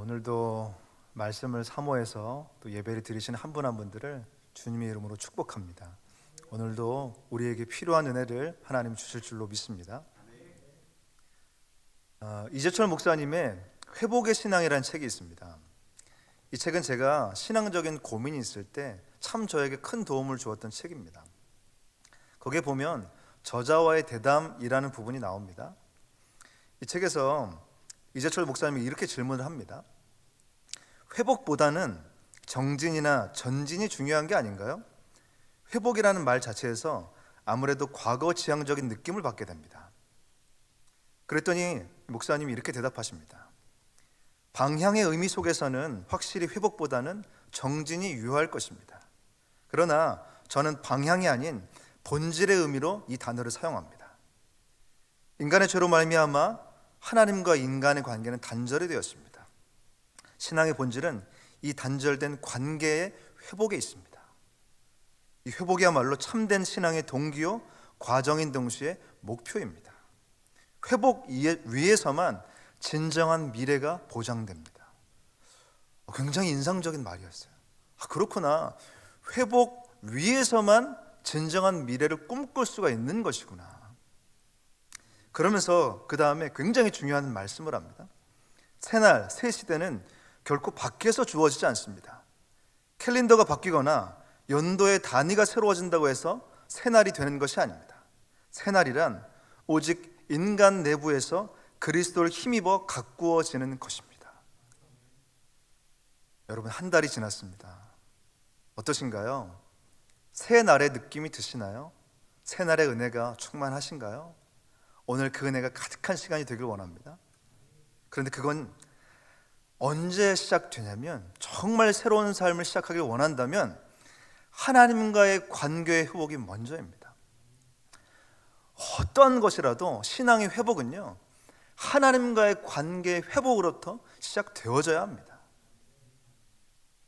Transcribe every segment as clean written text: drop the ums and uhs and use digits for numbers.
오늘도 말씀을 사모해서 또 예배를 드리시는 한 분 한 분들을 주님의 이름으로 축복합니다. 오늘도 우리에게 필요한 은혜를 하나님 주실 줄로 믿습니다. 이재철 목사님의 회복의 신앙이라는 책이 있습니다. 이 책은 제가 신앙적인 고민이 있을 때 참 저에게 큰 도움을 주었던 책입니다. 거기에 보면 저자와의 대담이라는 부분이 나옵니다. 이 책에서 이재철 목사님이 이렇게 질문을 합니다. 회복보다는 정진이나 전진이 중요한 게 아닌가요? 회복이라는 말 자체에서 아무래도 과거 지향적인 느낌을 받게 됩니다. 그랬더니 목사님이 이렇게 대답하십니다. 방향의 의미 속에서는 확실히 회복보다는 정진이 유효할 것입니다. 그러나 저는 방향이 아닌 본질의 의미로 이 단어를 사용합니다. 인간의 죄로 말미암아 하나님과 인간의 관계는 단절이 되었습니다. 신앙의 본질은 이 단절된 관계의 회복에 있습니다. 이 회복이야말로 참된 신앙의 동기요 과정인 동시에 목표입니다. 회복 위에서만 진정한 미래가 보장됩니다. 굉장히 인상적인 말이었어요. 그렇구나. 회복 위에서만 진정한 미래를 꿈꿀 수가 있는 것이구나. 그러면서 그 다음에 굉장히 중요한 말씀을 합니다. 새날, 새 시대는 결코 밖에서 주어지지 않습니다. 캘린더가 바뀌거나 연도의 단위가 새로워진다고 해서 새날이 되는 것이 아닙니다. 새날이란 오직 인간 내부에서 그리스도를 힘입어 가꾸어지는 것입니다. 여러분, 한 달이 지났습니다. 어떠신가요? 새날의 느낌이 드시나요? 새날의 은혜가 충만하신가요? 오늘 그 은혜가 가득한 시간이 되길 원합니다. 그런데 그건 언제 시작되냐면 정말 새로운 삶을 시작하길 원한다면 하나님과의 관계의 회복이 먼저입니다. 어떤 것이라도 신앙의 회복은요 하나님과의 관계의 회복으로부터 시작되어져야 합니다.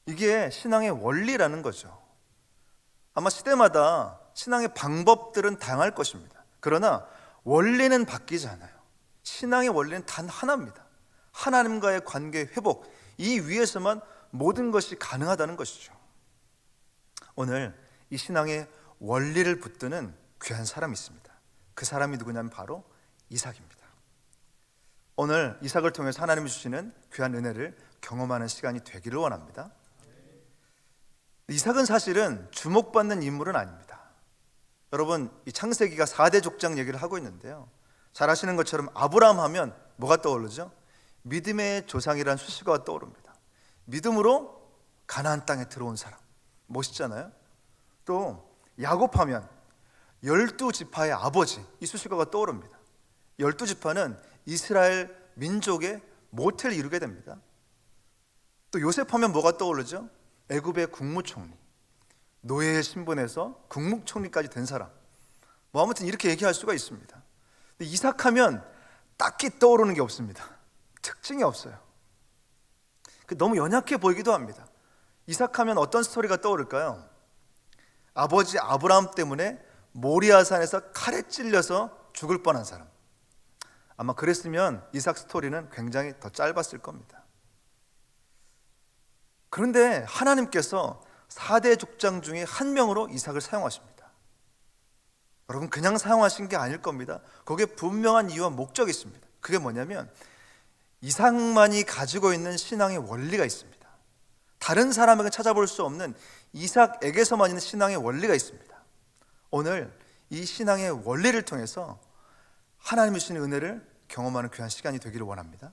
이게 신앙의 원리라는 거죠. 아마 시대마다 신앙의 방법들은 다양할 것입니다. 그러나 원리는 바뀌지 않아요. 신앙의 원리는 단 하나입니다. 하나님과의 관계의 회복, 이 위에서만 모든 것이 가능하다는 것이죠. 오늘 이 신앙의 원리를 붙드는 귀한 사람이 있습니다. 그 사람이 누구냐면 바로 이삭입니다. 오늘 이삭을 통해서 하나님이 주시는 귀한 은혜를 경험하는 시간이 되기를 원합니다. 이삭은 사실은 주목받는 인물은 아닙니다. 여러분, 이 창세기가 4대 족장 얘기를 하고 있는데요, 잘 아시는 것처럼 아브라함 하면 뭐가 떠오르죠? 믿음의 조상이라는 수식어가 떠오릅니다. 믿음으로 가나안 땅에 들어온 사람, 멋있잖아요. 또 야곱하면 12지파의 아버지, 이 수식어가 떠오릅니다. 12지파는 이스라엘 민족의 모태를 이루게 됩니다. 또 요셉하면 뭐가 떠오르죠? 애굽의 국무총리, 노예의 신분에서 국무총리까지 된 사람. 뭐 아무튼 이렇게 얘기할 수가 있습니다. 근데 이삭하면 딱히 떠오르는 게 없습니다. 특징이 없어요. 너무 연약해 보이기도 합니다. 이삭하면 어떤 스토리가 떠오를까요? 아버지 아브라함 때문에 모리아산에서 칼에 찔려서 죽을 뻔한 사람. 아마 그랬으면 이삭 스토리는 굉장히 더 짧았을 겁니다. 그런데 하나님께서 4대 족장 중에 한 명으로 이삭을 사용하십니다. 여러분, 그냥 사용하신 게 아닐 겁니다. 거기에 분명한 이유와 목적이 있습니다. 그게 뭐냐면 이삭만이 가지고 있는 신앙의 원리가 있습니다. 다른 사람에게 찾아볼 수 없는 이삭에게서만 있는 신앙의 원리가 있습니다. 오늘 이 신앙의 원리를 통해서 하나님이 주시는 은혜를 경험하는 귀한 시간이 되기를 원합니다.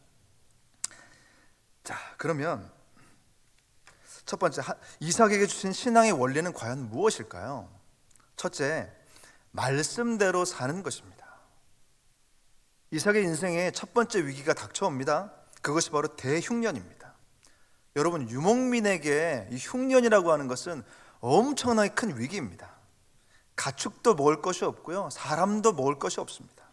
자, 그러면 첫 번째, 이삭에게 주신 신앙의 원리는 과연 무엇일까요? 첫째, 말씀대로 사는 것입니다. 이삭의 인생에 첫 번째 위기가 닥쳐옵니다. 그것이 바로 대흉년입니다. 여러분, 유목민에게 이 흉년이라고 하는 것은 엄청나게 큰 위기입니다. 가축도 먹을 것이 없고요, 사람도 먹을 것이 없습니다.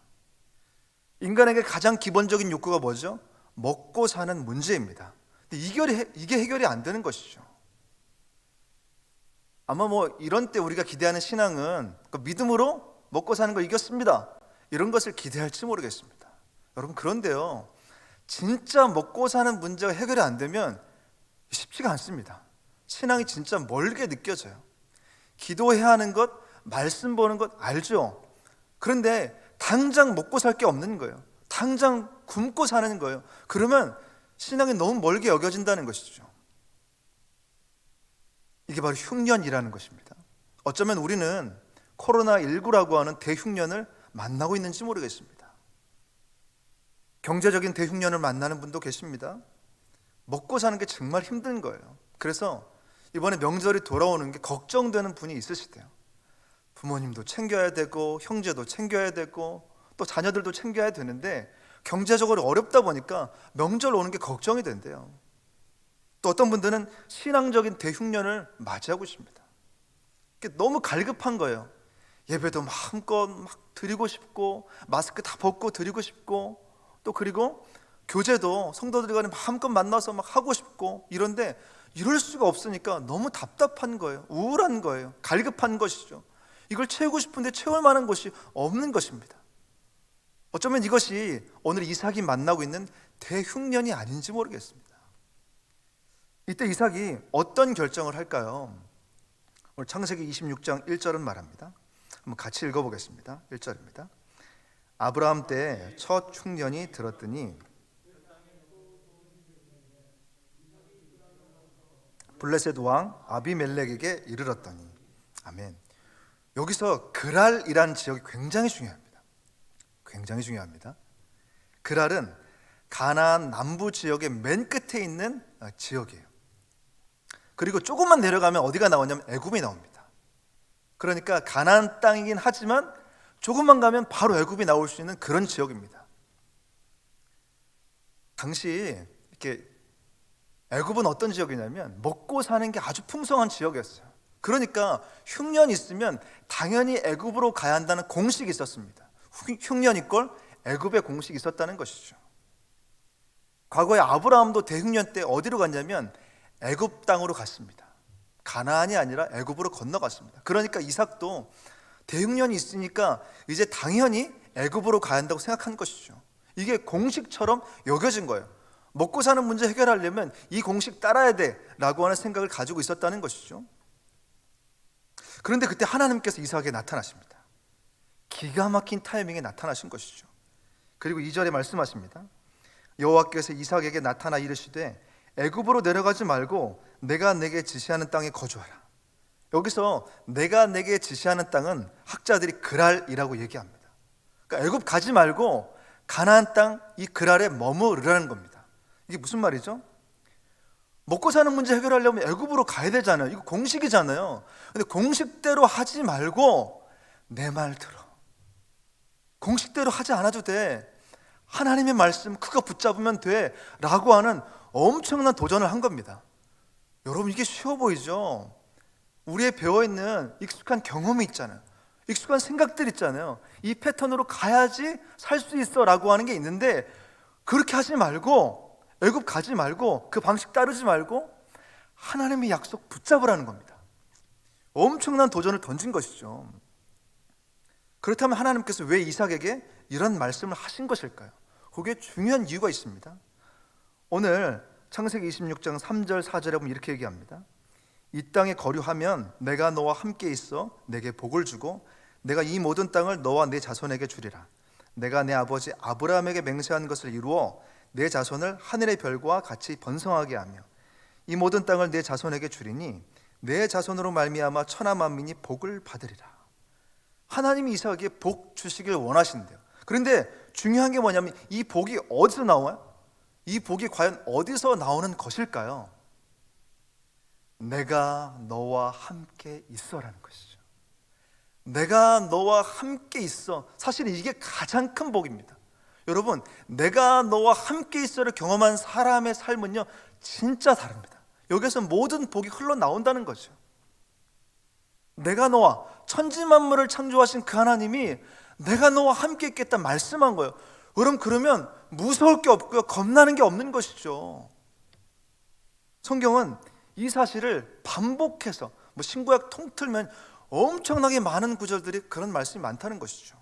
인간에게 가장 기본적인 욕구가 뭐죠? 먹고 사는 문제입니다. 이게 해결이 안 되는 것이죠. 아마 이런 때 우리가 기대하는 신앙은 믿음으로 먹고 사는 걸 이겼습니다, 이런 것을 기대할지 모르겠습니다. 여러분, 그런데요, 진짜 먹고 사는 문제가 해결이 안 되면 쉽지가 않습니다. 신앙이 진짜 멀게 느껴져요. 기도해야 하는 것, 말씀 보는 것 알죠? 그런데 당장 먹고 살 게 없는 거예요. 당장 굶고 사는 거예요. 그러면 신앙이 너무 멀게 여겨진다는 것이죠. 이게 바로 흉년이라는 것입니다. 어쩌면 우리는 코로나19라고 하는 대흉년을 만나고 있는지 모르겠습니다. 경제적인 대흉년을 만나는 분도 계십니다. 먹고 사는 게 정말 힘든 거예요. 그래서 이번에 명절이 돌아오는 게 걱정되는 분이 있으시대요. 부모님도 챙겨야 되고 형제도 챙겨야 되고 또 자녀들도 챙겨야 되는데 경제적으로 어렵다 보니까 명절 오는 게 걱정이 된대요. 또 어떤 분들은 신앙적인 대흉년을 맞이하고 있습니다. 너무 갈급한 거예요. 예배도 마음껏 막 드리고 싶고 마스크 다 벗고 드리고 싶고 또 그리고 교제도 성도들 간에 마음껏 만나서 막 하고 싶고 이런데 이럴 수가 없으니까 너무 답답한 거예요. 우울한 거예요. 갈급한 것이죠. 이걸 채우고 싶은데 채울 만한 것이 없는 것입니다. 어쩌면 이것이 오늘 이삭이 만나고 있는 대흉년이 아닌지 모르겠습니다. 이때 이삭이 어떤 결정을 할까요? 오늘 창세기 26장 1절은 말합니다. 한번 같이 읽어보겠습니다. 1절입니다. 아브라함 때 첫 흉년이 들었더니 블레셋 왕 아비멜렉에게 이르렀더니. 아멘. 여기서 그랄이라는 지역이 굉장히 중요합니다. 굉장히 중요합니다. 그랄은 가나안 남부 지역의 맨 끝에 있는 지역이에요. 그리고 조금만 내려가면 어디가 나오냐면 애굽이 나옵니다. 그러니까 가나안 땅이긴 하지만 조금만 가면 바로 애굽이 나올 수 있는 그런 지역입니다. 당시 이렇게 애굽은 어떤 지역이냐면 먹고 사는 게 아주 풍성한 지역이었어요. 그러니까 흉년이 있으면 당연히 애굽으로 가야 한다는 공식이 있었습니다. 흉년 있걸 애굽의 공식이 있었다는 것이죠. 과거에 아브라함도 대흉년 때 어디로 갔냐면 애굽 땅으로 갔습니다. 가나안이 아니라 애굽으로 건너갔습니다. 그러니까 이삭도 대흉년이 있으니까 이제 당연히 애굽으로 가야 한다고 생각한 것이죠. 이게 공식처럼 여겨진 거예요. 먹고 사는 문제 해결하려면 이 공식 따라야 돼라고 하는 생각을 가지고 있었다는 것이죠. 그런데 그때 하나님께서 이삭에게 나타나십니다. 기가 막힌 타이밍에 나타나신 것이죠. 그리고 2절에 말씀하십니다. 여호와께서 이삭에게 나타나 이르시되 애굽으로 내려가지 말고 내가 내게 지시하는 땅에 거주하라. 여기서 내가 내게 지시하는 땅은 학자들이 그랄이라고 얘기합니다. 그러니까 애굽 가지 말고 가나안 땅 이 그랄에 머무르라는 겁니다. 이게 무슨 말이죠? 먹고 사는 문제 해결하려면 애굽으로 가야 되잖아요. 이거 공식이잖아요. 근데 공식대로 하지 말고 내 말 들어. 공식대로 하지 않아도 돼. 하나님의 말씀 그거 붙잡으면 돼 라고 하는 엄청난 도전을 한 겁니다. 여러분 이게 쉬워 보이죠? 우리의 배워있는 익숙한 경험이 있잖아요. 익숙한 생각들 있잖아요. 이 패턴으로 가야지 살 수 있어 라고 하는 게 있는데 그렇게 하지 말고 애굽 가지 말고 그 방식 따르지 말고 하나님의 약속 붙잡으라는 겁니다. 엄청난 도전을 던진 것이죠. 그렇다면 하나님께서 왜 이삭에게 이런 말씀을 하신 것일까요? 거기에 중요한 이유가 있습니다. 오늘 창세기 26장 3절 4절에 보면 이렇게 얘기합니다. 이 땅에 거류하면 내가 너와 함께 있어 내게 복을 주고 내가 이 모든 땅을 너와 내 자손에게 주리라. 내가 내 아버지 아브라함에게 맹세한 것을 이루어 내 자손을 하늘의 별과 같이 번성하게 하며 이 모든 땅을 내 자손에게 주리니 내 자손으로 말미암아 천하 만민이 복을 받으리라. 하나님이 이삭에게 복 주시길 원하신대요. 그런데 중요한 게 뭐냐면 이 복이 어디서 나와요? 이 복이 과연 어디서 나오는 것일까요? 내가 너와 함께 있어라는 것이죠. 내가 너와 함께 있어. 사실 이게 가장 큰 복입니다. 여러분, 내가 너와 함께 있어를 경험한 사람의 삶은요 진짜 다릅니다. 여기서 모든 복이 흘러나온다는 거죠. 내가 너와 천지만물을 창조하신 그 하나님이 내가 너와 함께 있겠다 말씀한 거예요. 여러분, 그러면 무서울 게 없고요 겁나는 게 없는 것이죠. 성경은 이 사실을 반복해서 신구약 통틀면 엄청나게 많은 구절들이 그런 말씀이 많다는 것이죠.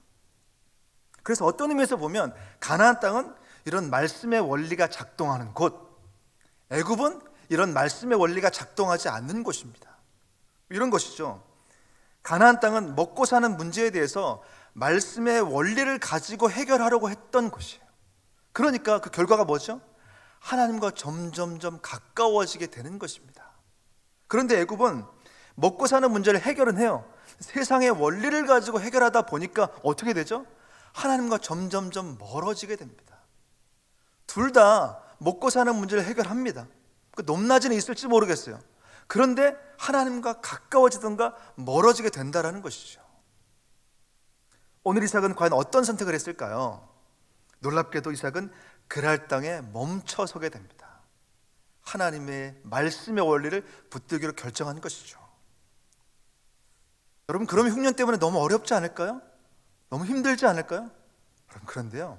그래서 어떤 의미에서 보면 가나안 땅은 이런 말씀의 원리가 작동하는 곳, 애굽은 이런 말씀의 원리가 작동하지 않는 곳입니다. 이런 것이죠. 가나안 땅은 먹고 사는 문제에 대해서 말씀의 원리를 가지고 해결하려고 했던 곳이에요. 그러니까 그 결과가 뭐죠? 하나님과 점점점 가까워지게 되는 것입니다. 그런데 애굽은 먹고 사는 문제를 해결은 해요. 세상의 원리를 가지고 해결하다 보니까 어떻게 되죠? 하나님과 점점점 멀어지게 됩니다. 둘 다 먹고 사는 문제를 해결합니다. 그 높낮이는 있을지 모르겠어요. 그런데 하나님과 가까워지든가 멀어지게 된다는 것이죠. 오늘 이삭은 과연 어떤 선택을 했을까요? 놀랍게도 이삭은 그랄 땅에 멈춰서게 됩니다. 하나님의 말씀의 원리를 붙들기로 결정한 것이죠. 여러분, 그러면 흉년 때문에 너무 어렵지 않을까요? 너무 힘들지 않을까요? 그런데요,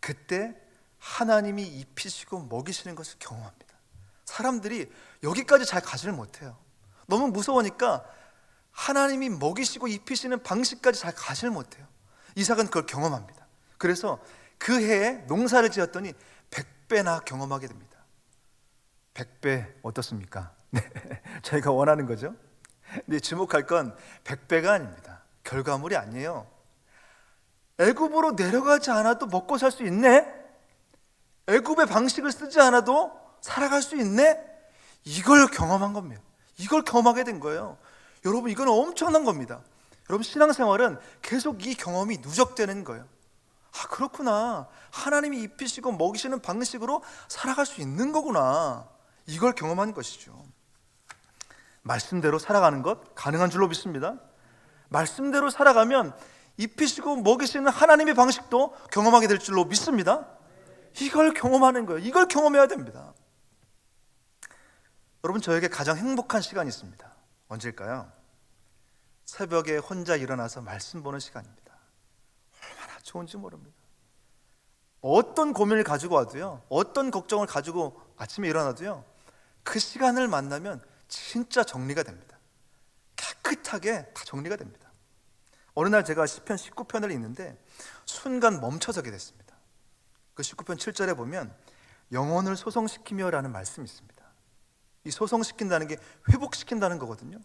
그때 하나님이 입히시고 먹이시는 것을 경험합니다. 사람들이 여기까지 잘 가지를 못해요. 너무 무서우니까 하나님이 먹이시고 입히시는 방식까지 잘 가지를 못해요. 이삭은 그걸 경험합니다. 그래서 그 해에 농사를 지었더니 100배나 경험하게 됩니다. 100배 어떻습니까? 네, 저희가 원하는 거죠. 근데 주목할 건 100배가 아닙니다. 결과물이 아니에요. 애굽으로 내려가지 않아도 먹고 살 수 있네? 애굽의 방식을 쓰지 않아도 살아갈 수 있네? 이걸 경험한 겁니다. 이걸 경험하게 된 거예요. 여러분, 이건 엄청난 겁니다. 여러분, 신앙생활은 계속 이 경험이 누적되는 거예요. 아, 그렇구나. 하나님이 입히시고 먹이시는 방식으로 살아갈 수 있는 거구나. 이걸 경험한 것이죠. 말씀대로 살아가는 것 가능한 줄로 믿습니다. 말씀대로 살아가면 입히시고 먹이시는 하나님의 방식도 경험하게 될 줄로 믿습니다. 이걸 경험하는 거예요. 이걸 경험해야 됩니다. 여러분, 저에게 가장 행복한 시간이 있습니다. 언제일까요? 새벽에 혼자 일어나서 말씀 보는 시간입니다. 얼마나 좋은지 모릅니다. 어떤 고민을 가지고 와도요, 어떤 걱정을 가지고 아침에 일어나도요, 그 시간을 만나면 진짜 정리가 됩니다. 깨끗하게 다 정리가 됩니다. 어느 날 제가 시편 19편을 읽는데 순간 멈춰서게 됐습니다. 그 19편 7절에 보면 영혼을 소성시키며 라는 말씀이 있습니다. 이 소성시킨다는 게 회복시킨다는 거거든요.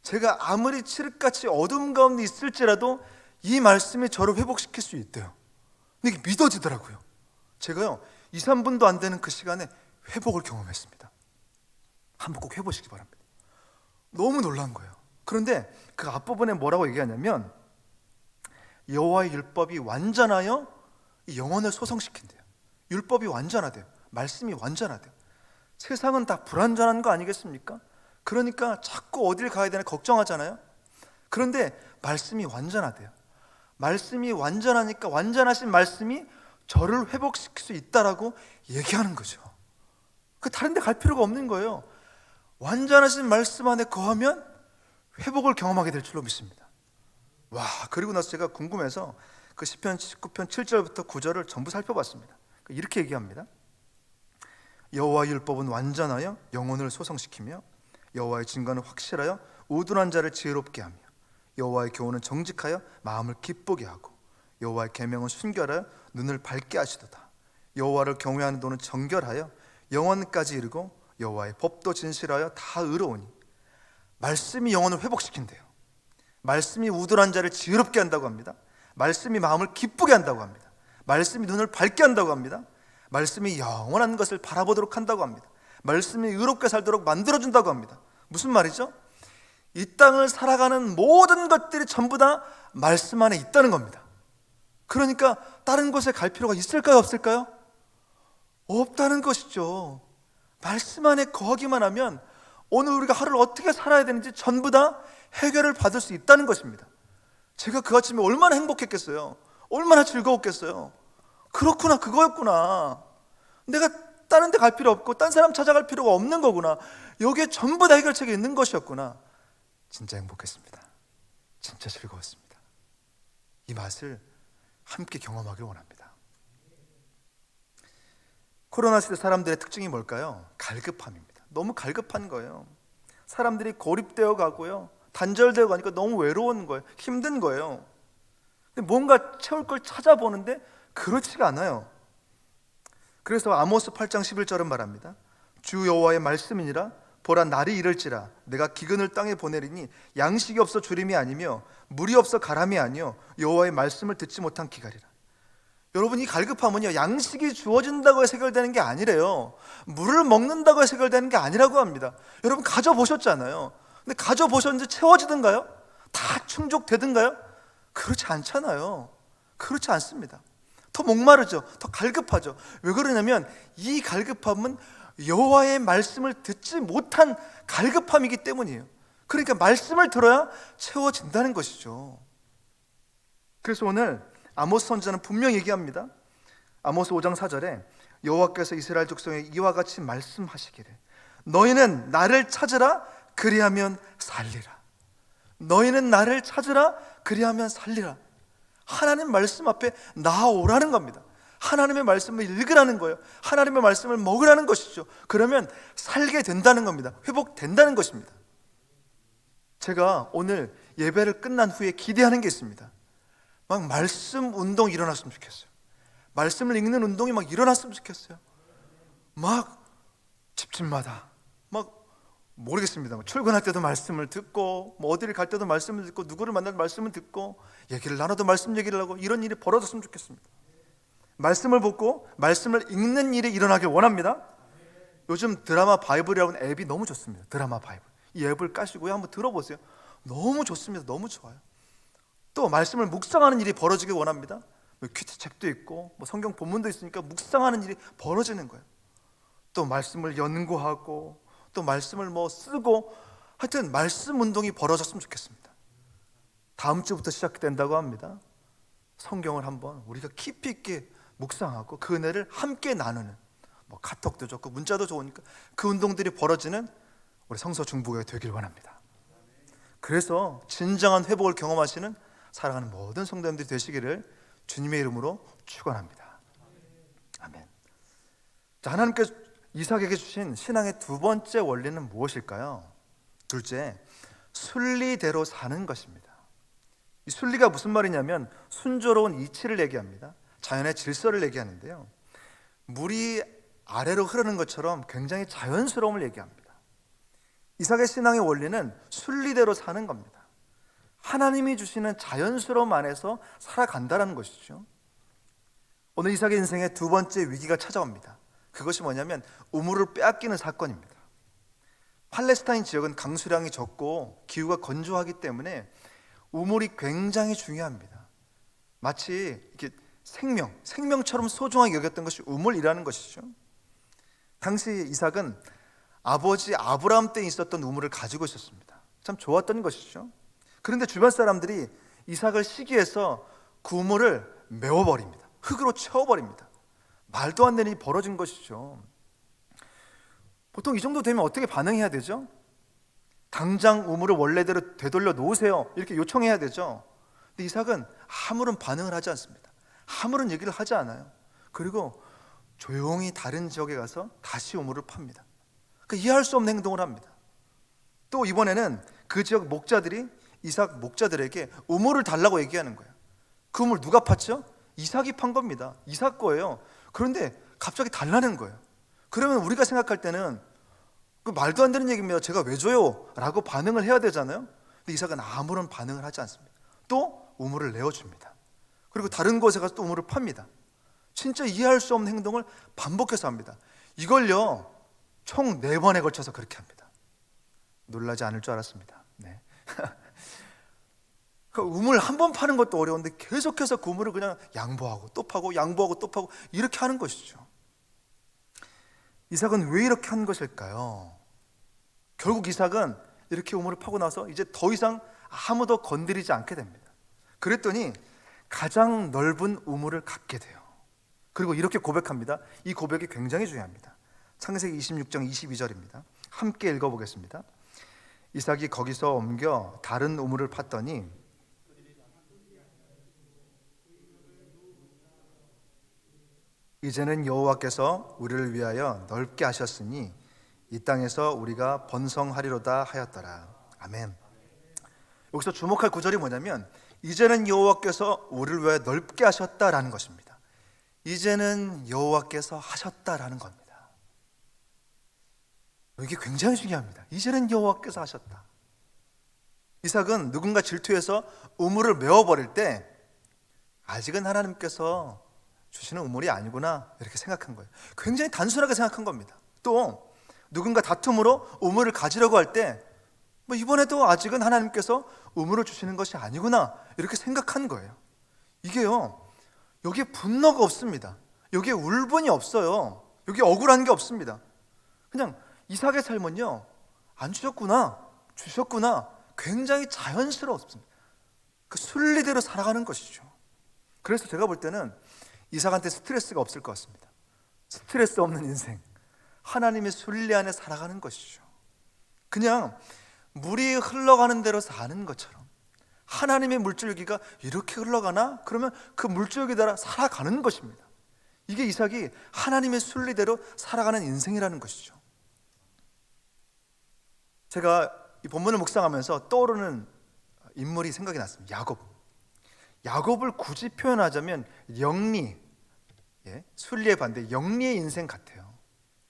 제가 아무리 칠흑같이 어둠 가운데 있을지라도 이 말씀이 저를 회복시킬 수 있대요. 근데 이게 믿어지더라고요. 제가요 2, 3분도 안 되는 그 시간에 회복을 경험했습니다. 한번 꼭 해보시기 바랍니다. 너무 놀란 거예요. 그런데 그 앞부분에 뭐라고 얘기하냐면 여호와의 율법이 완전하여 이 영혼을 소성시킨대요. 율법이 완전하대요. 말씀이 완전하대요. 세상은 다 불완전한 거 아니겠습니까? 그러니까 자꾸 어딜 가야 되나 걱정하잖아요. 그런데 말씀이 완전하대요. 말씀이 완전하니까 완전하신 말씀이 저를 회복시킬 수 있다라고 얘기하는 거죠. 그 다른 데 갈 필요가 없는 거예요. 완전하신 말씀 안에 거하면 회복을 경험하게 될 줄로 믿습니다. 와, 그리고 나서 제가 궁금해서 그 시편 19편 7절부터 9절을 전부 살펴봤습니다. 이렇게 얘기합니다. 여호와의 율법은 완전하여 영혼을 소성시키며 여호와의 증거는 확실하여 우둔한 자를 지혜롭게 하며 여호와의 교훈은 정직하여 마음을 기쁘게 하고 여호와의 계명은 순결하여 눈을 밝게 하시도다. 여호와를 경외하는 도는 정결하여 영원까지 이르고 여호와의 법도 진실하여 다 의로우니. 말씀이 영혼을 회복시킨대요. 말씀이 우둔한 자를 지혜롭게 한다고 합니다. 말씀이 마음을 기쁘게 한다고 합니다. 말씀이 눈을 밝게 한다고 합니다. 말씀이 영원한 것을 바라보도록 한다고 합니다. 말씀이 의롭게 살도록 만들어준다고 합니다. 무슨 말이죠? 이 땅을 살아가는 모든 것들이 전부 다 말씀 안에 있다는 겁니다. 그러니까 다른 곳에 갈 필요가 있을까요, 없을까요? 없다는 것이죠. 말씀 안에 거하기만 하면 오늘 우리가 하루를 어떻게 살아야 되는지 전부 다 해결을 받을 수 있다는 것입니다. 제가 그 아침에 얼마나 행복했겠어요. 얼마나 즐거웠겠어요. 그렇구나, 그거였구나. 내가 다른 데 갈 필요 없고 딴 사람 찾아갈 필요가 없는 거구나. 여기에 전부 다 해결책이 있는 것이었구나. 진짜 행복했습니다. 진짜 즐거웠습니다. 이 맛을 함께 경험하길 원합니다. 코로나 시대 사람들의 특징이 뭘까요? 갈급함입니다. 너무 갈급한 거예요. 사람들이 고립되어 가고요, 단절되어 가니까 너무 외로운 거예요. 힘든 거예요. 근데 뭔가 채울 걸 찾아보는데 그렇지가 않아요. 그래서 아모스 8장 11절은 말합니다. 주 여호와의 말씀이니라. 보라, 날이 이를지라 내가 기근을 땅에 보내리니 양식이 없어 주림이 아니며 물이 없어 가람이 아니요 여호와의 말씀을 듣지 못한 기갈이라. 여러분, 이 갈급함은요, 양식이 주어진다고 해서 해결되는 게 아니래요. 물을 먹는다고 해서 해결되는 게 아니라고 합니다. 여러분, 가져보셨잖아요. 근데 가져보셨는데 채워지던가요? 다 충족되던가요? 그렇지 않잖아요. 그렇지 않습니다. 더 목마르죠. 더 갈급하죠. 왜 그러냐면 이 갈급함은 여호와의 말씀을 듣지 못한 갈급함이기 때문이에요. 그러니까 말씀을 들어야 채워진다는 것이죠. 그래서 오늘 아모스 선지자는 분명히 얘기합니다. 아모스 5장 4절에 여호와께서 이스라엘 족속에 이와 같이 말씀하시기를 너희는 나를 찾으라 그리하면 살리라. 너희는 나를 찾으라 그리하면 살리라. 하나님 말씀 앞에 나아오라는 겁니다. 하나님의 말씀을 읽으라는 거예요. 하나님의 말씀을 먹으라는 것이죠. 그러면 살게 된다는 겁니다. 회복된다는 것입니다. 제가 오늘 예배를 끝난 후에 기대하는 게 있습니다. 막 말씀 운동 일어났으면 좋겠어요. 말씀을 읽는 운동이 막 일어났으면 좋겠어요. 막 집집마다 막 모르겠습니다. 출근할 때도 말씀을 듣고, 어디를 갈 때도 말씀을 듣고, 누구를 만나도 말씀을 듣고, 얘기를 나눠도 말씀 얘기를 하고, 이런 일이 벌어졌으면 좋겠습니다. 말씀을 보고 말씀을 읽는 일이 일어나길 원합니다. 요즘 드라마 바이블이라는 앱이 너무 좋습니다. 드라마 바이블, 이 앱을 까시고요 한번 들어보세요. 너무 좋습니다. 너무 좋아요. 또 말씀을 묵상하는 일이 벌어지길 원합니다. 퀴즈 책도 있고 성경 본문도 있으니까 묵상하는 일이 벌어지는 거예요. 또 말씀을 연구하고 또 말씀을 쓰고, 하여튼 말씀 운동이 벌어졌으면 좋겠습니다. 다음 주부터 시작된다고 합니다. 성경을 한번 우리가 깊이 있게 묵상하고 그 은혜를 함께 나누는, 카톡도 좋고 문자도 좋으니까 그 운동들이 벌어지는 우리 성서 중보교회 되길 원합니다. 그래서 진정한 회복을 경험하시는 사랑하는 모든 성도님들이 되시기를 주님의 이름으로 축원합니다. 아멘. 자, 하나님께서 이삭에게 주신 신앙의 두 번째 원리는 무엇일까요? 둘째, 순리대로 사는 것입니다. 이 순리가 무슨 말이냐면 순조로운 이치를 얘기합니다. 자연의 질서를 얘기하는데요, 물이 아래로 흐르는 것처럼 굉장히 자연스러움을 얘기합니다. 이삭의 신앙의 원리는 순리대로 사는 겁니다. 하나님이 주시는 자연스러움 안에서 살아간다는 것이죠. 오늘 이삭의 인생의 두 번째 위기가 찾아옵니다. 그것이 뭐냐면 우물을 빼앗기는 사건입니다. 팔레스타인 지역은 강수량이 적고 기후가 건조하기 때문에 우물이 굉장히 중요합니다. 마치 이렇게 생명처럼 소중하게 여겼던 것이 우물이라는 것이죠. 당시 이삭은 아버지 아브라함 때 있었던 우물을 가지고 있었습니다. 참 좋았던 것이죠. 그런데 주변 사람들이 이삭을 시기해서 그 우물을 메워버립니다. 흙으로 채워버립니다. 말도 안 되는 일이 벌어진 것이죠. 보통 이 정도 되면 어떻게 반응해야 되죠? 당장 우물을 원래대로 되돌려 놓으세요, 이렇게 요청해야 되죠. 근데 이삭은 아무런 반응을 하지 않습니다. 아무런 얘기를 하지 않아요. 그리고 조용히 다른 지역에 가서 다시 우물을 팝니다. 그러니까 이해할 수 없는 행동을 합니다. 또 이번에는 그 지역 목자들이 이삭 목자들에게 우물을 달라고 얘기하는 거예요. 그 우물 누가 팠죠? 이삭이 판 겁니다. 이삭 거예요. 그런데 갑자기 달라는 거예요. 그러면 우리가 생각할 때는 그 말도 안 되는 얘기입니다. 제가 왜 줘요? 라고 반응을 해야 되잖아요. 근데 이삭은 아무런 반응을 하지 않습니다. 또 우물을 내어줍니다. 그리고 다른 곳에 가서 또 우물을 팝니다. 진짜 이해할 수 없는 행동을 반복해서 합니다. 이걸요 총 4번에 걸쳐서 그렇게 합니다. 놀라지 않을 줄 알았습니다. 네. 그 우물 한 번 파는 것도 어려운데 계속해서 그 우물을 그냥 양보하고 또 파고 양보하고 또 파고 이렇게 하는 것이죠. 이삭은 왜 이렇게 한 것일까요? 결국 이삭은 이렇게 우물을 파고 나서 이제 더 이상 아무도 건드리지 않게 됩니다. 그랬더니 가장 넓은 우물을 갖게 돼요. 그리고 이렇게 고백합니다. 이 고백이 굉장히 중요합니다. 창세기 26장 22절입니다. 함께 읽어보겠습니다. 이삭이 거기서 옮겨 다른 우물을 팠더니 이제는 여호와께서 우리를 위하여 넓게 하셨으니 이 땅에서 우리가 번성하리로다 하였더라. 아멘. 여기서 주목할 구절이 뭐냐면 이제는 여호와께서 우리를 위하여 넓게 하셨다라는 것입니다. 이제는 여호와께서 하셨다라는 겁니다. 이게 굉장히 중요합니다. 이제는 여호와께서 하셨다. 이삭은 누군가 질투해서 우물을 메워버릴 때 아직은 하나님께서 주시는 우물이 아니구나 이렇게 생각한 거예요. 굉장히 단순하게 생각한 겁니다. 또 누군가 다툼으로 우물을 가지려고 할 때 이번에도 아직은 하나님께서 우물을 주시는 것이 아니구나 이렇게 생각한 거예요. 이게요, 여기에 분노가 없습니다. 여기에 울분이 없어요. 여기에 억울한 게 없습니다. 그냥 이삭의 삶은요, 안 주셨구나, 주셨구나, 굉장히 자연스러웠습니다. 그 순리대로 살아가는 것이죠. 그래서 제가 볼 때는 이삭한테 스트레스가 없을 것 같습니다. 스트레스 없는 인생, 하나님의 순리 안에 살아가는 것이죠. 그냥 물이 흘러가는 대로 사는 것처럼 하나님의 물줄기가 이렇게 흘러가나? 그러면 그 물줄기 따라 살아가는 것입니다. 이게 이삭이 하나님의 순리대로 살아가는 인생이라는 것이죠. 제가 이 본문을 묵상하면서 떠오르는 인물이 생각이 났습니다. 야곱을 굳이 표현하자면 영리, 순리의 반대, 영리의 인생 같아요.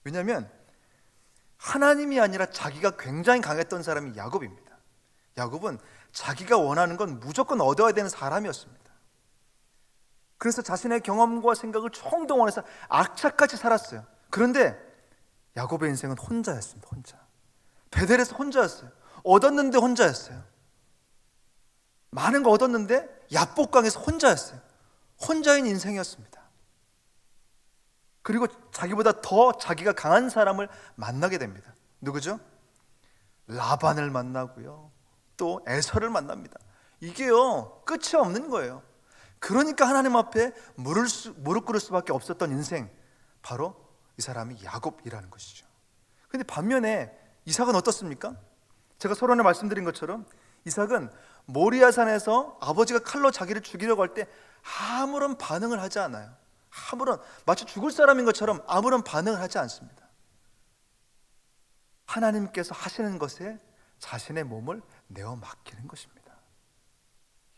왜냐하면 하나님이 아니라 자기가 굉장히 강했던 사람이 야곱입니다. 야곱은 자기가 원하는 건 무조건 얻어야 되는 사람이었습니다. 그래서 자신의 경험과 생각을 총동원해서 악착같이 살았어요. 그런데 야곱의 인생은 혼자였습니다. 베델에서 혼자였어요. 얻었는데 혼자였어요. 많은 거 얻었는데 야복강에서 혼자였어요. 혼자인 인생이었습니다. 그리고 자기보다 더 자기가 강한 사람을 만나게 됩니다. 누구죠? 라반을 만나고요, 또 에서를 만납니다. 이게요, 끝이 없는 거예요. 그러니까 하나님 앞에 무릎 꿇을 수밖에 없었던 인생, 바로 이 사람이 야곱이라는 것이죠. 근데 반면에 이삭은 어떻습니까? 제가 서론에 말씀드린 것처럼 이삭은 모리아산에서 아버지가 칼로 자기를 죽이려고 할 때 아무런 반응을 하지 않아요. 마치 죽을 사람인 것처럼 아무런 반응을 하지 않습니다. 하나님께서 하시는 것에 자신의 몸을 내어 맡기는 것입니다.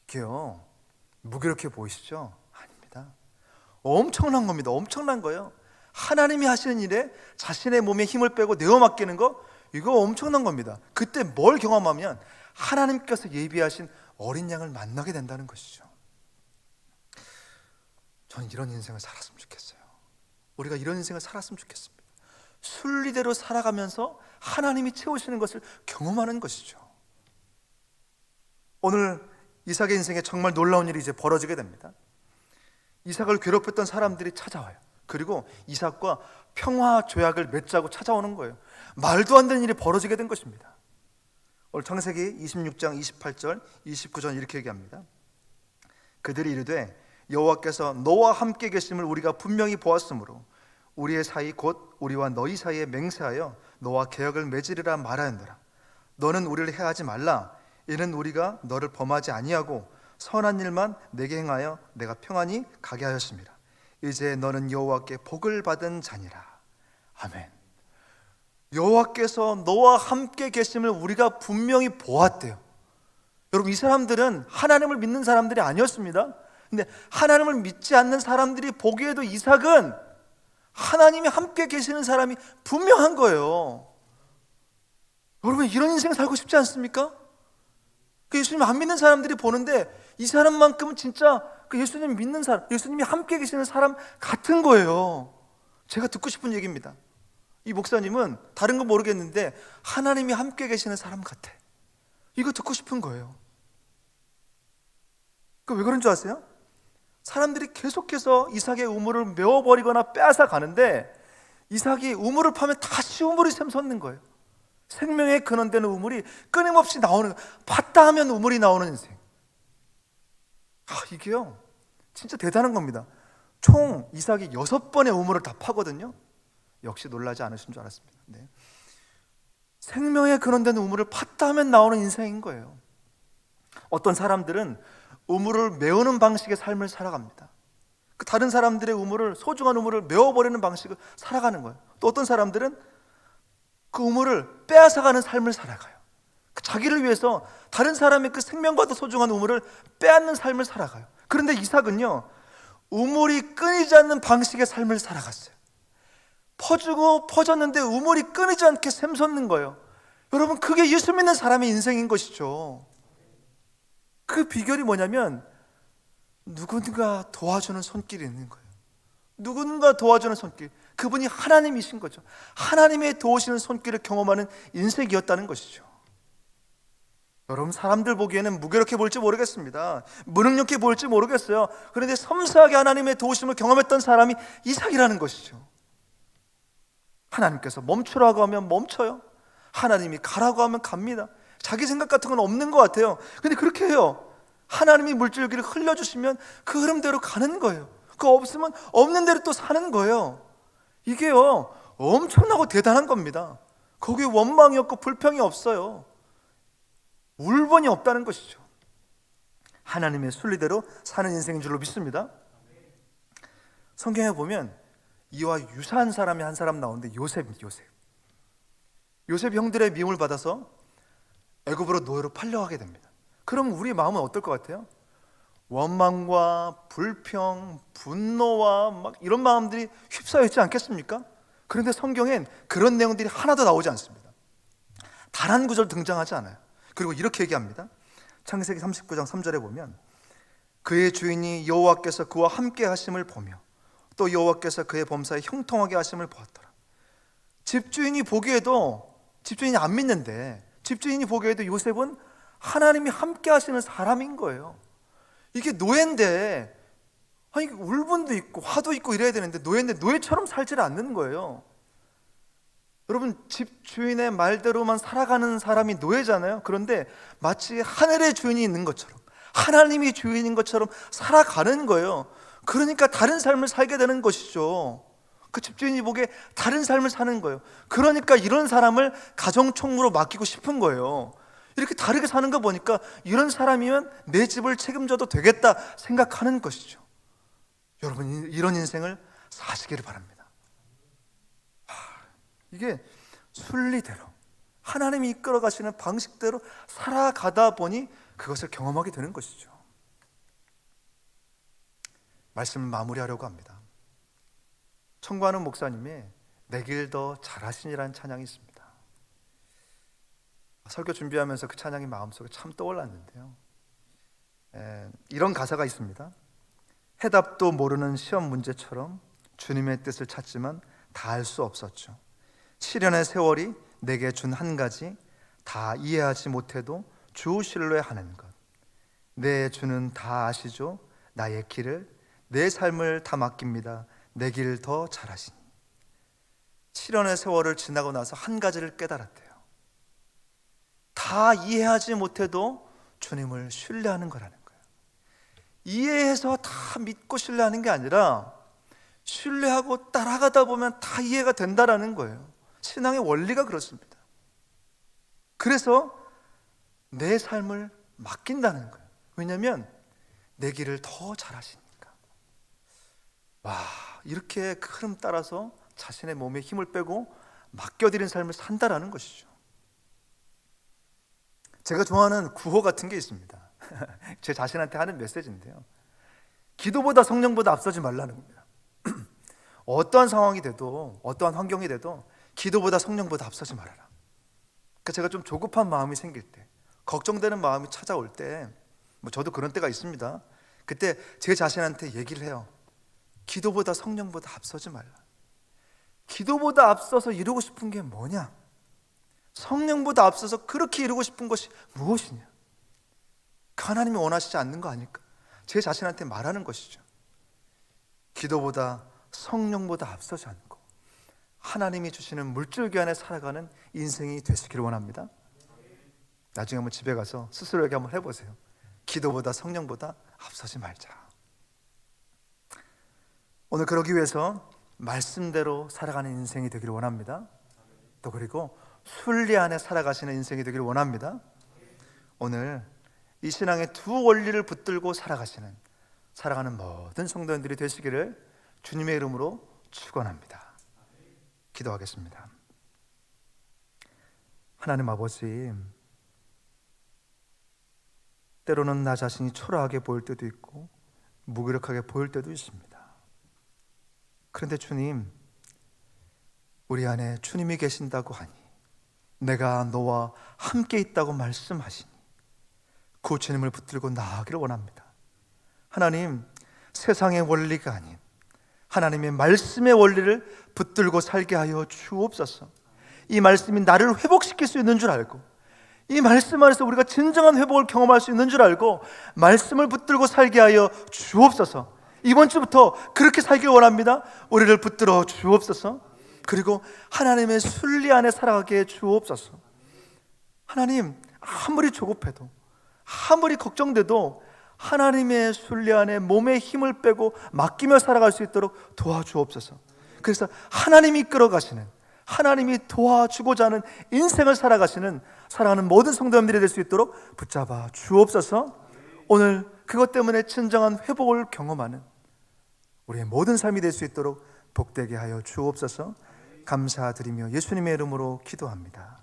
이게요, 무기력해 보이시죠? 아닙니다. 엄청난 겁니다. 엄청난 거예요. 하나님이 하시는 일에 자신의 몸에 힘을 빼고 내어 맡기는 거, 이거 엄청난 겁니다. 그때 뭘 경험하면 하나님께서 예비하신 어린 양을 만나게 된다는 것이죠. 저는 이런 인생을 살았으면 좋겠어요. 우리가 이런 인생을 살았으면 좋겠습니다. 순리대로 살아가면서 하나님이 채우시는 것을 경험하는 것이죠. 오늘 이삭의 인생에 정말 놀라운 일이 이제 벌어지게 됩니다. 이삭을 괴롭혔던 사람들이 찾아와요. 그리고 이삭과 평화 조약을 맺자고 찾아오는 거예요. 말도 안 되는 일이 벌어지게 된 것입니다. 오늘 창세기 26장 28절 29절 이렇게 얘기합니다. 그들이 이르되 여호와께서 너와 함께 계심을 우리가 분명히 보았으므로 우리의 사이 곧 우리와 너희 사이에 맹세하여 너와 계약을 맺으리라 말하였노라. 너는 우리를 해하지 말라. 이는 우리가 너를 범하지 아니하고 선한 일만 내게 행하여 내가 평안히 가게 하였습니다. 이제 너는 여호와께 복을 받은 자니라. 아멘. 여호와께서 너와 함께 계심을 우리가 분명히 보았대요. 여러분, 이 사람들은 하나님을 믿는 사람들이 아니었습니다. 근데 하나님을 믿지 않는 사람들이 보기에도 이삭은 하나님이 함께 계시는 사람이 분명한 거예요. 여러분, 이런 인생 살고 싶지 않습니까? 그 예수님 안 믿는 사람들이 보는데 이 사람만큼은 진짜 그 예수님 믿는 사람, 예수님이 함께 계시는 사람 같은 거예요. 제가 듣고 싶은 얘기입니다. 이 목사님은 다른 건 모르겠는데 하나님이 함께 계시는 사람 같아. 이거 듣고 싶은 거예요. 그 왜 그런 줄 아세요? 사람들이 계속해서 이삭의 우물을 메워버리거나 빼앗아 가는데 이삭이 우물을 파면 다시 우물이 샘솟는 거예요. 생명의 근원되는 우물이 끊임없이 나오는 거예요. 팠다 하면 우물이 나오는 인생. 이게요, 진짜 대단한 겁니다. 총 이삭이 6번의 우물을 다 파거든요. 역시 놀라지 않으신 줄 알았습니다. 네. 생명의 근원되는 우물을 팠다 하면 나오는 인생인 거예요. 어떤 사람들은 우물을 메우는 방식의 삶을 살아갑니다. 그 다른 사람들의 우물을, 소중한 우물을 메워버리는 방식을 살아가는 거예요. 또 어떤 사람들은 그 우물을 빼앗아가는 삶을 살아가요. 자기를 위해서 다른 사람의 그 생명과도 소중한 우물을 빼앗는 삶을 살아가요. 그런데 이삭은요, 우물이 끊이지 않는 방식의 삶을 살아갔어요. 퍼주고 퍼졌는데 우물이 끊이지 않게 샘솟는 거예요. 여러분, 그게 예수 믿는 사람의 인생인 것이죠. 그 비결이 뭐냐면 누군가 도와주는 손길이 있는 거예요. 누군가 도와주는 손길, 그분이 하나님이신 거죠. 하나님의 도우시는 손길을 경험하는 인생이었다는 것이죠. 여러분, 사람들 보기에는 무기력해 보일지 모르겠습니다. 무능력해 보일지 모르겠어요. 그런데 섬세하게 하나님의 도우심을 경험했던 사람이 이삭이라는 것이죠. 하나님께서 멈추라고 하면 멈춰요. 하나님이 가라고 하면 갑니다. 자기 생각 같은 건 없는 것 같아요. 근데 그렇게 해요. 하나님이 물줄기를 흘려주시면 그 흐름대로 가는 거예요. 그거 없으면 없는 대로 또 사는 거예요. 이게요, 엄청나고 대단한 겁니다. 거기에 원망이 없고 불평이 없어요. 울분이 없다는 것이죠. 하나님의 순리대로 사는 인생인 줄로 믿습니다. 성경에 보면 이와 유사한 사람이 한 사람 나오는데 요셉. 요셉이 형들의 미움을 받아서 애굽으로 노예로 팔려가게 됩니다. 그럼 우리 마음은 어떨 것 같아요? 원망과 불평, 분노와 막 이런 마음들이 휩싸여 있지 않겠습니까? 그런데 성경엔 그런 내용들이 하나도 나오지 않습니다. 단 한 구절 등장하지 않아요. 그리고 이렇게 얘기합니다. 창세기 39장 3절에 보면 그의 주인이 여호와께서 그와 함께 하심을 보며 또 여호와께서 그의 범사에 형통하게 하심을 보았더라. 집주인이 보기에도, 집주인이 안 믿는데 집주인이 보기에도 요셉은 하나님이 함께 하시는 사람인 거예요. 이게 노예인데, 아니 울분도 있고 화도 있고 이래야 되는데 노예인데 노예처럼 살지를 않는 거예요. 여러분, 집주인의 말대로만 살아가는 사람이 노예잖아요. 그런데 마치 하늘의 주인이 있는 것처럼, 하나님이 주인인 것처럼 살아가는 거예요. 그러니까 다른 삶을 살게 되는 것이죠. 그 집주인이 보기에 다른 삶을 사는 거예요. 그러니까 이런 사람을 가정총무로 맡기고 싶은 거예요. 이렇게 다르게 사는 거 보니까 이런 사람이면 내 집을 책임져도 되겠다 생각하는 것이죠. 여러분, 이런 인생을 사시기를 바랍니다. 이게 순리대로 하나님이 이끌어 가시는 방식대로 살아가다 보니 그것을 경험하게 되는 것이죠. 말씀을 마무리하려고 합니다. 청구하는 목사님의 내 길 더 잘하시니라는 찬양이 있습니다. 설교 준비하면서 그 찬양이 마음속에 참 떠올랐는데요. 이런 가사가 있습니다. 해답도 모르는 시험 문제처럼 주님의 뜻을 찾지만 다 알 수 없었죠. 시련의 세월이 내게 준 한 가지, 다 이해하지 못해도 주 신뢰하는 것. 내 주는 다 아시죠? 나의 길을, 내 삶을 다 맡깁니다. 내 길 더 잘하시니. 시련의 세월을 지나고 나서 한 가지를 깨달았대요. 다 이해하지 못해도 주님을 신뢰하는 거라는 거예요. 이해해서 다 믿고 신뢰하는 게 아니라 신뢰하고 따라가다 보면 다 이해가 된다라는 거예요. 신앙의 원리가 그렇습니다. 그래서 내 삶을 맡긴다는 거예요. 왜냐하면 내 길을 더 잘하시니까. 와, 이렇게 그 흐름 따라서 자신의 몸에 힘을 빼고 맡겨드린 삶을 산다라는 것이죠. 제가 좋아하는 구호 같은 게 있습니다. 제 자신한테 하는 메시지인데요. 기도보다 성령보다 앞서지 말라는 겁니다. 어떠한 상황이 돼도, 어떠한 환경이 돼도 기도보다 성령보다 앞서지 말아라. 그러니까 제가 좀 조급한 마음이 생길 때, 걱정되는 마음이 찾아올 때, 저도 그런 때가 있습니다. 그때 제 자신한테 얘기를 해요. 기도보다 성령보다 앞서지 말라. 기도보다 앞서서 이루고 싶은 게 뭐냐? 성령보다 앞서서 그렇게 이루고 싶은 것이 무엇이냐? 그 하나님이 원하시지 않는 거 아닐까? 제 자신한테 말하는 것이죠. 기도보다 성령보다 앞서지 않고 하나님이 주시는 물줄기 안에 살아가는 인생이 되시기를 원합니다. 나중에 한번 집에 가서 스스로에게 한번 해보세요. 기도보다 성령보다 앞서지 말자. 오늘 그러기 위해서 말씀대로 살아가는 인생이 되기를 원합니다. 또 그리고 순리 안에 살아가시는 인생이 되기를 원합니다. 오늘 이 신앙의 두 원리를 붙들고 살아가는 모든 성도님들이 되시기를 주님의 이름으로 축원합니다. 기도하겠습니다. 하나님 아버지, 때로는 나 자신이 초라하게 보일 때도 있고 무기력하게 보일 때도 있습니다. 그런데 주님, 우리 안에 주님이 계신다고 하니, 내가 너와 함께 있다고 말씀하시니 그 주님을 붙들고 나아가기를 원합니다. 하나님, 세상의 원리가 아닌 하나님의 말씀의 원리를 붙들고 살게 하여 주옵소서. 이 말씀이 나를 회복시킬 수 있는 줄 알고, 이 말씀 안에서 우리가 진정한 회복을 경험할 수 있는 줄 알고 말씀을 붙들고 살게 하여 주옵소서. 이번 주부터 그렇게 살길 원합니다. 우리를 붙들어 주옵소서. 그리고 하나님의 순리 안에 살아가게 해 주옵소서. 하나님, 아무리 조급해도, 아무리 걱정돼도 하나님의 순리 안에 몸에 힘을 빼고 맡기며 살아갈 수 있도록 도와주옵소서. 그래서 하나님이 이끌어가시는, 하나님이 도와주고자 하는 인생을 살아가는 모든 성도님들이 될 수 있도록 붙잡아 주옵소서. 오늘 그것 때문에 진정한 회복을 경험하는 우리의 모든 삶이 될 수 있도록 복되게 하여 주옵소서. 감사드리며 예수님의 이름으로 기도합니다.